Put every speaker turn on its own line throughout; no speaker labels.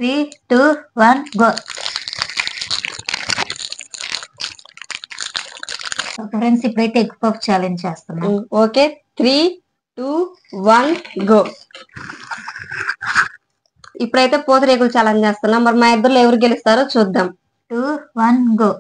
3, 2, 1 go. Okay friends, ఇప్పుడైతే egg puff challenge చేస్తున్నాం.
Okay 3, 2, 1 go. ఇప్పుడైతే పూతరేకులు ఛాలెంజ్ చేస్తున్నాం. మరి మా ఇద్దరు ఎవరు గెలుస్తారో చూద్దాం.
2, 1 go.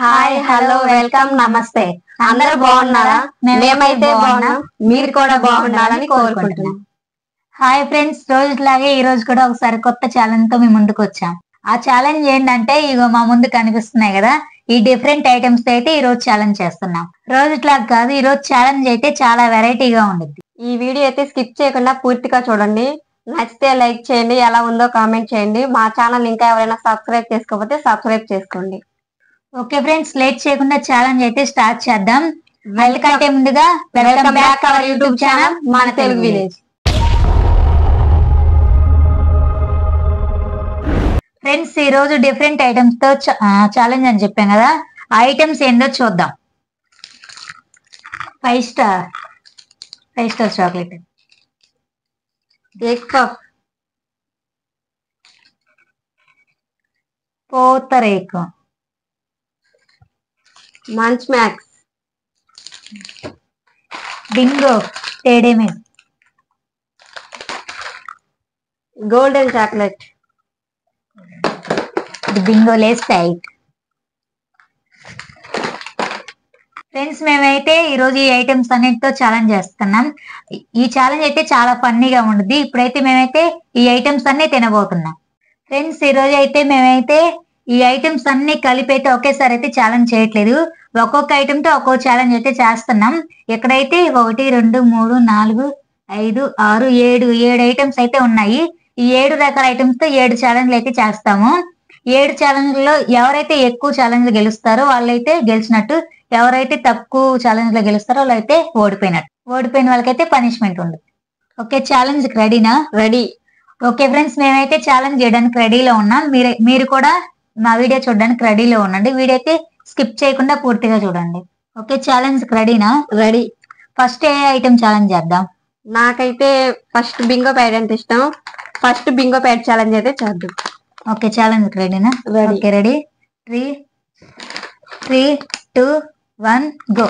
హాయ్, హలో, వెల్కమ్, నమస్తే. అందరూ బాగున్నారా? మేమైతే బాగున్నాం. మీరు కూడా బాగుండాలని కోరుకుంటున్నాం.
హాయ్ ఫ్రెండ్స్, రోజులాగే ఈ రోజు కూడా ఒకసారి కొత్త ఛాలెంజ్ తో మేము ముందుకు వచ్చాం. ఆ ఛాలెంజ్ ఏంటంటే ఇగో మా ముందు కనిపిస్తున్నాయి కదా, ఈ డిఫరెంట్ ఐటమ్స్ తో అయితే ఈ రోజు ఛాలెంజ్ చేస్తున్నాం. రోజులాగా కాదు, ఈ రోజు ఛాలెంజ్ అయితే చాలా వెరైటీగా ఉంటుంది.
ఈ వీడియో అయితే స్కిప్ చేయకుండా పూర్తిగా చూడండి. నచ్చితే లైక్ చేయండి, ఎలా ఉందో కామెంట్ చేయండి. మా ఛానల్ ఇంకా ఎవరైనా సబ్స్క్రైబ్ చేసుకోకపోతే సబ్స్క్రైబ్ చేసుకోండి.
ఓకే ఫ్రెండ్స్, లేట్ చేయకుండా ఛాలెంజ్ అయితే స్టార్ట్ చేద్దాం. వెళ్ళకంటే ముందుగా
welcome back our YouTube channel మన తెలుగు విలేజ్.
ఫ్రెండ్స్, ఈ రోజు డిఫరెంట్ ఐటమ్స్ తో ఛాలెంజ్ అని చెప్పాం కదా, ఆ ఐటమ్స్ ఏందో చూద్దాం. 5 స్టార్ చాక్లెట్,
ఎగ్ పఫ్,
పూతరేకు,
మంచ్ మ్యాక్స్,
బింగో టేడే మిల్క్,
గోల్డెన్ చాక్లెట్,
బింగో లేస్ టైట్. ఫ్రెండ్స్, మేమైతే ఈరోజు ఈ ఐటమ్స్ అన్నిటితో ఛాలెంజ్ చేస్తున్నాం. ఈ ఛాలెంజ్ అయితే చాలా ఫన్నీగా ఉంటుంది. ఇప్పుడైతే మేమైతే ఈ ఐటమ్స్ అన్ని తినబోతున్నాం. ఫ్రెండ్స్, ఈ రోజు అయితే మేమైతే ఈ ఐటమ్స్ అన్ని కలిపి అయితే ఒకేసారి అయితే ఛాలెంజ్ చేయట్లేదు. ఒక్కొక్క ఐటమ్ తో ఒక్కొక్క ఛాలెంజ్ అయితే చేస్తున్నాం. ఎక్కడైతే 1, 2, 3, 4, 5, 6, 7 ఐటమ్స్ అయితే ఉన్నాయి. ఈ 7 రకాల ఐటమ్స్ తో 7 ఛాలెంజ్లు అయితే చేస్తాము. 7 ఛాలెంజ్లో ఎవరైతే ఎక్కువ ఛాలెంజ్ గెలుస్తారో వాళ్ళైతే గెలిచినట్టు, ఎవరైతే తక్కువ ఛాలెంజ్ లో గెలుస్తారో వాళ్ళైతే ఓడిపోయినట్టు. ఓడిపోయిన వాళ్ళకైతే పనిష్మెంట్ ఉండదు. ఓకే, ఛాలెంజ్ రెడీనా?
రెడీ.
ఓకే ఫ్రెండ్స్, మేమైతే ఛాలెంజ్ చేయడానికి రెడీలో ఉన్నాం. మీరు కూడా మా వీడియో చూడడానికి రెడీలో ఉండండి. వీడియో అయితే స్కిప్ చేయకుండా పూర్తిగా చూడండి. ఓకే, ఛాలెంజ్ రెడీనా?
రెడీ.
ఫస్ట్ ఏ ఐటమ్ ఛాలెంజ్ చేద్దాం?
నాకైతే ఫస్ట్ బింగో ప్యాడ్ అంటే ఇష్టం. ఫస్ట్ బింగో ప్యాడ్ ఛాలెంజ్ అయితే చేద్దాం.
ఓకే, ఛాలెంజ్ రెడీనా?
రెడీ.
Okay, ready. 3, 2, 1 go.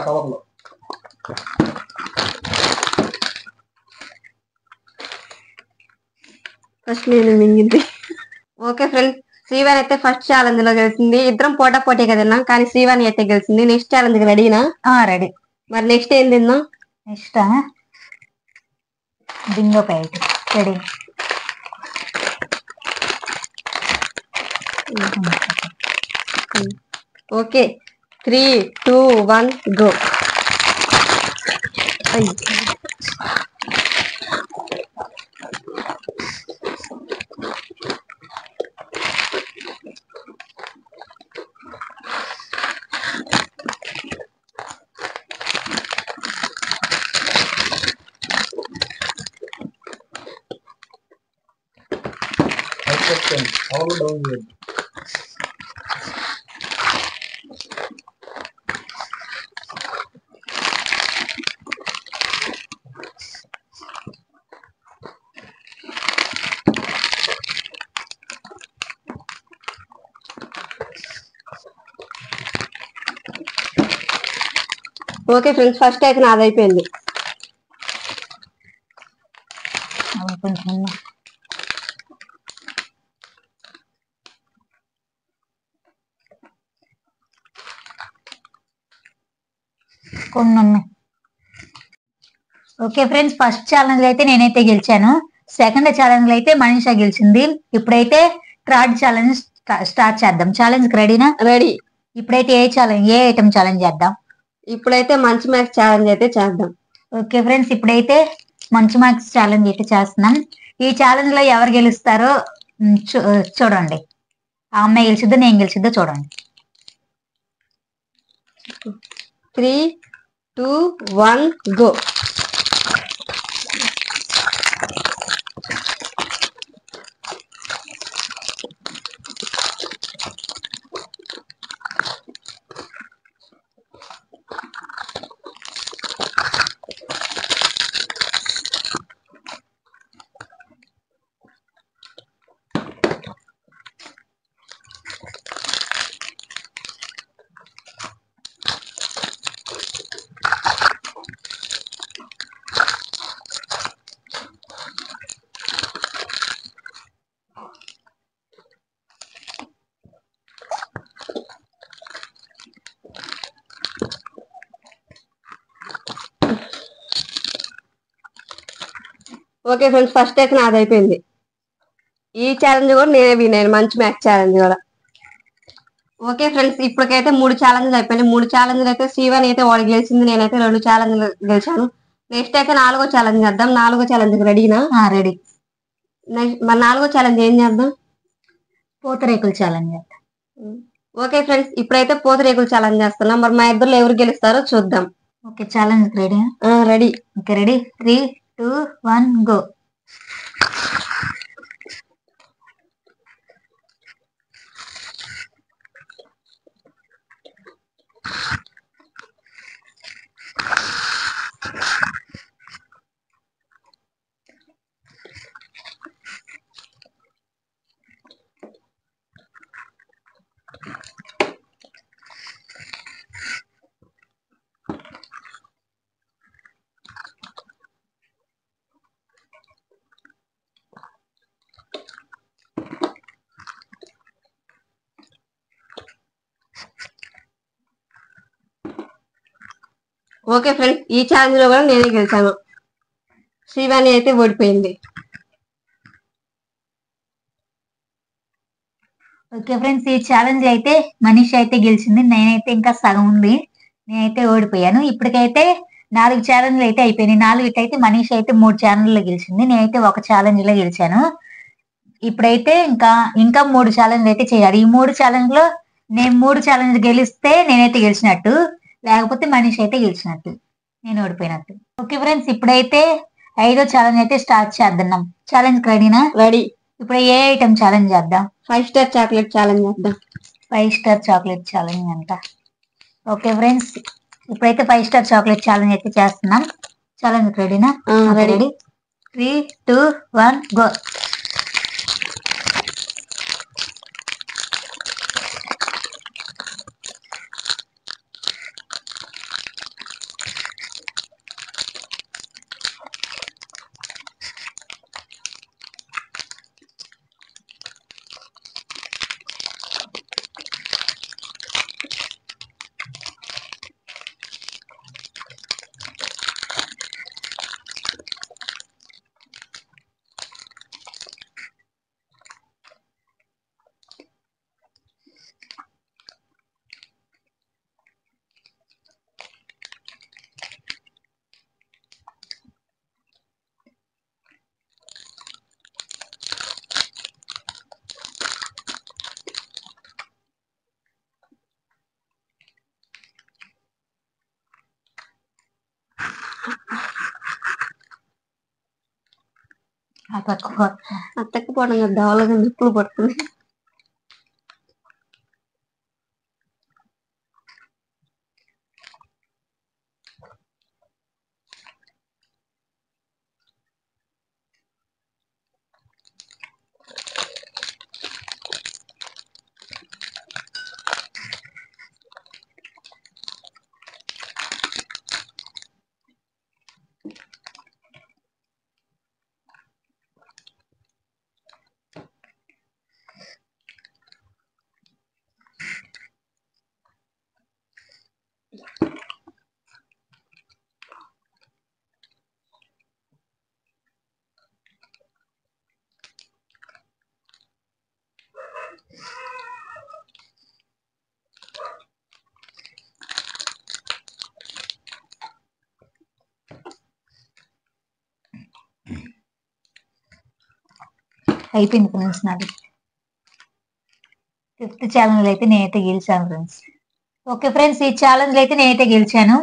కవర్లో
ఫస్ట్ నేను మింగింది. ఓకే ఫ్రెండ్స్, శ్రీవాణి అయితే ఫస్ట్ ఛాలెంజ్ లో గెలిచింది. ఇద్దరం పోటాపోటీగా తిన్నాం, కానీ శ్రీవాణి అయితే గెలిచింది. నెక్స్ట్ ఛాలెంజ్ రెడీనా?
రెడీ.
మరి నెక్స్ట్ ఏం తిందాం?
Next Bingo pad. Ready.
Okay 3, 2, 1 go.
కవర్లో డౌన్ చేయండి.
ఓకే ఫ్రెండ్స్, ఫస్ట్ అయితే నాది అయిపోయింది.
కొంచెం కొన్ని ఉన్నాయి. ఓకే ఫ్రెండ్స్, ఫస్ట్ ఛాలెంజ్ అయితే నేనైతే గెలిచాను. సెకండ్ ఛాలెంజ్ అయితే మనీషా గెలిచింది. ఇప్పుడైతే థర్డ్ ఛాలెంజ్ స్టార్ట్ చేద్దాం. ఛాలెంజ్ రెడీనా?
రెడీ.
ఇప్పుడైతే ఏ ఐటమ్ ఛాలెంజ్ చేద్దాం?
ఇప్పుడైతే మంచి మ్యాచ్ ఛాలెంజ్ అయితే చేద్దాం.
ఓకే ఫ్రెండ్స్, ఇప్పుడైతే మంచి మార్క్స్ ఛాలెంజ్ అయితే చేస్తున్నాం. ఈ ఛాలెంజ్ లో ఎవరు గెలుస్తారో చూడండి. ఆ అమ్మాయి గెలిచిద్దో నేను గెలిచిద్దో చూడండి.
3, 2, 1 గో. ఓకే ఫ్రెండ్స్, ఫస్ట్ అయితే నాది అయిపోయింది. ఈ ఛాలెంజ్ కూడా నేనే విన్నాను, మంచి మ్యాచ్ ఛాలెంజ్ కూడా. ఓకే ఫ్రెండ్స్, ఇప్పటికైతే 3 ఛాలెంజ్లు అయిపోయినాయి. 3 ఛాలెంజ్లు అయితే శ్రీవాణి అయితే వాడు గెలిచింది, నేనైతే 2 ఛాలెంజ్లు గెలిచాను. నెక్స్ట్ అయితే 4గో ఛాలెంజ్ చేద్దాం. 4గో ఛాలెంజ్ రెడీనా?
రెడీ.
మరి 4గో ఛాలెంజ్ ఏం చేద్దాం?
పూతరేకులు ఛాలెంజ్ చేద్దాం.
ఓకే ఫ్రెండ్స్, ఇప్పుడైతే పూతరేకులు ఛాలెంజ్ చేస్తున్నాం. మరి మా ఇద్దరు ఎవరు గెలుస్తారో చూద్దాం.
Okay, challenge ready?
Ready.
Okay, ready. 3, 2, 1 go.
Okay friends, ఈ ఛాలెంజ్ లో కూడా నేనే గెలిచాను. శ్రీవాణి అయితే ఓడిపోయింది.
ఓకే ఫ్రెండ్స్, ఈ ఛాలెంజ్ అయితే మనీష్ అయితే గెలిచింది. నేనైతే ఇంకా సగం ఉంది, నేనైతే ఓడిపోయాను. ఇప్పటికైతే 4 ఛాలెంజ్లు అయితే అయిపోయినాయి. 4 అయితే మనీష్ అయితే 3 ఛాలెంజ్లో గెలిచింది, నేనైతే 1 ఛాలెంజ్ లో గెలిచాను. ఇప్పుడైతే ఇంకా 3 ఛాలెంజ్ అయితే చేయాలి. ఈ 3 ఛాలెంజ్ లో నేను 3 ఛాలెంజ్ గెలిస్తే నేనైతే గెలిచినట్టు, లేకపోతే మనీష్ అయితే గెలిచినట్టు, నేను ఓడిపోయినట్టు. ఓకే ఫ్రెండ్స్, ఇప్పుడైతే 5వ ఛాలెంజ్ అయితే స్టార్ట్ చేద్దాం. ఛాలెంజ్ రెడీనా?
రెడీ.
ఇప్పుడు ఏ ఐటమ్ ఛాలెంజ్ చేద్దాం?
5 స్టార్ చాక్లెట్ ఛాలెంజ్ చేద్దాం.
5 స్టార్ చాక్లెట్ ఛాలెంజ్ అంట. ఓకే ఫ్రెండ్స్, ఇప్పుడైతే 5 స్టార్ చాక్లెట్ ఛాలెంజ్ అయితే చేస్తున్నాం. ఛాలెంజ్ రెడీనా?
రెడీ.
3, 2, 1 గో.
అత్తకపోవడం కదా, దవలగా నిప్పులు పడుతుంది.
అయిపోయింది ఫ్రెండ్స్ నాది. ఫిఫ్త్ ఛాలెంజ్ అయితే నేనైతే గెలిచాను ఫ్రెండ్స్. ఓకే ఫ్రెండ్స్, ఈ ఛాలెంజ్ అయితే నేనైతే గెలిచాను.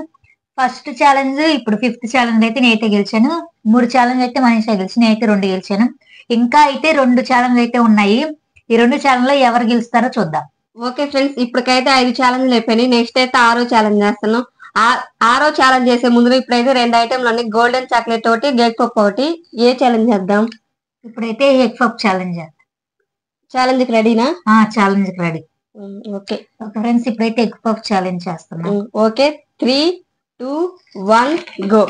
ఫస్ట్ ఛాలెంజ్, ఇప్పుడు ఫిఫ్త్ ఛాలెంజ్ అయితే నేనైతే గెలిచాను. 3 ఛాలెంజ్ అయితే మనీషా గెలిచి నేనైతే 2 గెలిచాను. ఇంకా అయితే 2 ఛాలెంజ్ అయితే ఉన్నాయి. ఈ 2 ఛాలెంజ్ లో ఎవరు గెలుస్తారో చూద్దాం.
ఓకే ఫ్రెండ్స్, ఇప్పటికైతే 5 ఛాలెంజ్లు అయిపోయినాయి. నెక్స్ట్ అయితే 6వ ఛాలెంజ్ చేస్తున్నాం. 6వ ఛాలెంజ్ చేసే ముందు ఇప్పుడైతే 2 ఐటెంలు ఉన్నాయి. గోల్డెన్ చాక్లెట్ ఒకటి, గెగ్ పప్ ఒకటి. ఏ ఛాలెంజ్ చేద్దాం?
ఇప్పుడైతే ఎగ్ పఫ్ ఛాలెంజ్.
ఛాలెంజ్ కి రెడీనా?
Challenge ready.
Okay
okay friends, ఇప్పుడైతే ఎగ్ పఫ్ ఛాలెంజ్ చేస్తున్నాం.
Okay, 3, 2, 1 go.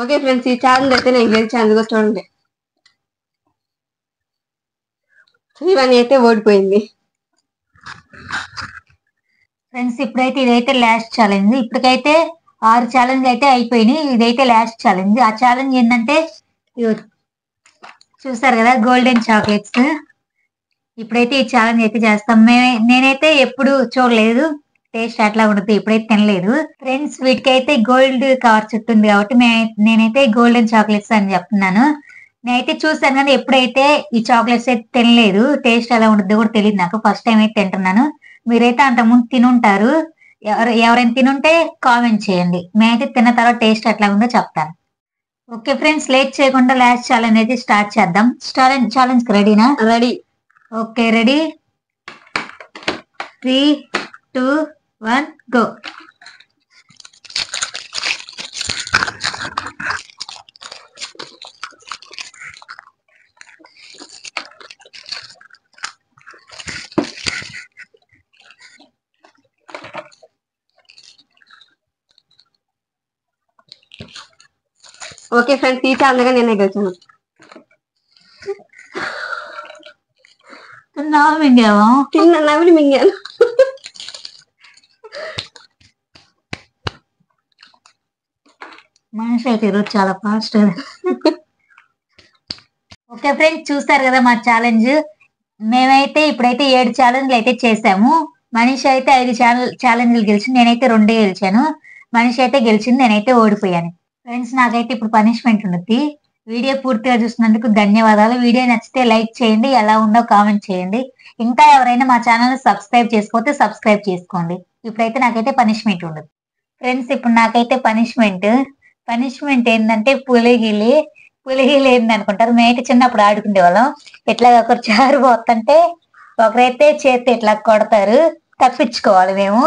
ఓకే ఫ్రెండ్స్, ఈ ఛాలెంజ్ అయితే నేను గెలిచాను. అందుకో చూడండి, శ్రీవాణి అయితే ఓడిపోయింది.
ఫ్రెండ్స్, ఇప్పుడైతే ఇదైతే లాస్ట్ ఛాలెంజ్. ఇప్పటికైతే 6 ఛాలెంజ్ అయితే అయిపోయినాయి. ఇదైతే లాస్ట్ ఛాలెంజ్. ఆ ఛాలెంజ్ ఏంటంటే చూసారు కదా, గోల్డెన్ చాక్లెట్స్. ఇప్పుడైతే ఈ ఛాలెంజ్ అయితే చేస్తాం. నేనైతే ఎప్పుడు చూడలేదు, టేస్ట్ అట్లా ఉంటుంది, ఇప్పుడైతే తినలేదు ఫ్రెండ్స్. వీటికైతే గోల్డ్ కవర్ చుట్టూ ఉంది కాబట్టి నేనైతే గోల్డెన్ చాక్లెట్స్ అని చెప్తున్నాను. నేనైతే చూసాను కానీ ఎప్పుడైతే ఈ చాక్లెట్స్ అయితే తినలేదు. టేస్ట్ ఎలా ఉంటుందో కూడా తెలియదు నాకు. ఫస్ట్ టైం అయితే తింటున్నాను. మీరైతే అంతకుముందు తినుంటారు. ఎవరైనా తినుంటే కామెంట్ చేయండి. మేమైతే తిన్న తర్వాత టేస్ట్ ఎట్లా ఉందో చెప్తాను. ఓకే ఫ్రెండ్స్, లేట్ చేయకుండా లాస్ట్ ఛాలెంజ్ అయితే స్టార్ట్ చేద్దాం. ఛాలెంజ్ రెడీనా?
Ready.
Okay, ready. 3, 2, 1 go.
Okay friends, ఈ ఛాలెంజ్ గా నేనే గెలిచాను.
మింగావా?
తిన్న నవ్వులు మింగాను.
మనిషి అయితే ఈరోజు చాలా ఫాస్ట్. ఓకే ఫ్రెండ్స్, చూస్తారు కదా మా ఛాలెంజ్. మేమైతే ఇప్పుడైతే 7 ఛాలెంజ్లు అయితే చేసాము. మనిషి అయితే 5 ఛాలెంజ్లు గెలిచింది, నేనైతే 2 గెలిచాను. మనిషి అయితే గెలిచింది, నేనైతే ఓడిపోయాను. ఫ్రెండ్స్, నాకైతే ఇప్పుడు పనిష్మెంట్ ఉంటుంది. వీడియో పూర్తిగా చూసినందుకు ధన్యవాదాలు. వీడియో నచ్చితే లైక్ చేయండి, ఎలా ఉందో కామెంట్ చేయండి. ఇంకా ఎవరైనా మా ఛానల్ సబ్స్క్రైబ్ చేసుకోతే సబ్స్క్రైబ్ చేసుకోండి. ఇప్పుడైతే నాకైతే పనిష్మెంట్ ఉండదు. ఫ్రెండ్స్, ఇప్పుడు నాకైతే పనిష్మెంట్ ఏంటంటే పులిగిలి ఏంది అనుకుంటారు. మేమైతే చిన్నప్పుడు ఆడుకునే వాళ్ళం. ఇట్లా ఒకరు చారు పోతుంటే ఒకరైతే చేతి ఇట్లా కొడతారు, తప్పించుకోవాలి మేము.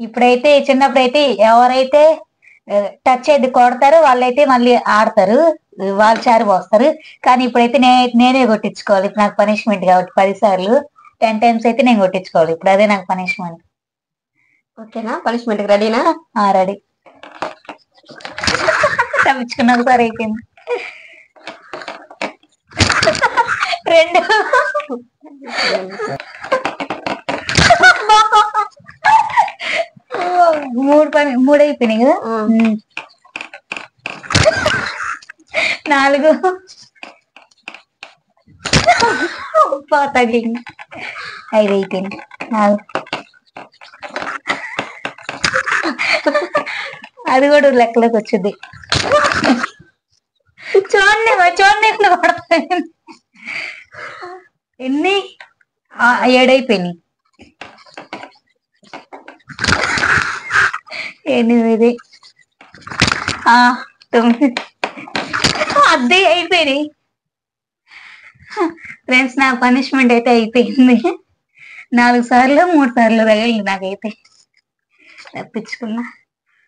ఇప్పుడైతే చిన్నప్పుడైతే ఎవరైతే టచ్ అయితే కొడతారు వాళ్ళైతే మళ్ళీ ఆడతారు, వాళ్ళు చారు పోస్తారు. కానీ ఇప్పుడైతే నేనే కొట్టించుకోవాలి. ఇప్పుడు నాకు పనిష్మెంట్ కాబట్టి 10 సార్లు 10 టైమ్స్ అయితే నేను కొట్టించుకోవాలి. ఇప్పుడు అదే నాకు పనిష్మెంట్.
ఓకేనా? పనిష్మెంట్ రెడీనా?
రెడీ. తప్పించుకున్నా ఒకసారి అయిపోయింది. 2 3 అయిపోయినాయి కదా. 4 తగిలింది. 5 అయిపోయింది. 4 అది కూడా లెక్కలోకి వచ్చింది. చూడండి ఎట్లా కొడతాయి. ఎన్ని 7 అయిపోయినాయి. 8 9 అద్దె అయిపోయినాయి. ఫ్రెండ్స్ నా పనిష్మెంట్ అయితే అయిపోయింది. 4 సార్లు 3 సార్లు తగిలింది నాకైతే, తప్పించుకున్నా.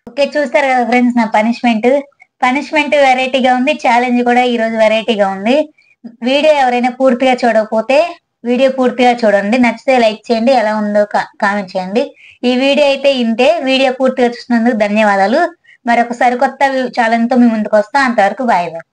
ఓకే చూస్తారు కదా ఫ్రెండ్స్ నా పనిష్మెంట్ వెరైటీగా ఉంది. ఛాలెంజ్ కూడా ఈ రోజు వెరైటీగా ఉంది. వీడియో ఎవరైనా పూర్తిగా చూడకపోతే వీడియో పూర్తిగా చూడండి. నచ్చితే లైక్ చేయండి, ఎలా ఉందో కామెంట్ చేయండి. ఈ వీడియో అయితే ఇంతే. వీడియో పూర్తిగా చూసినందుకు ధన్యవాదాలు. మరొక సరికొత్త ఛాలెంజ్ తో మీ ముందుకు వస్తా. అంతవరకు బాయ్ బాయ్.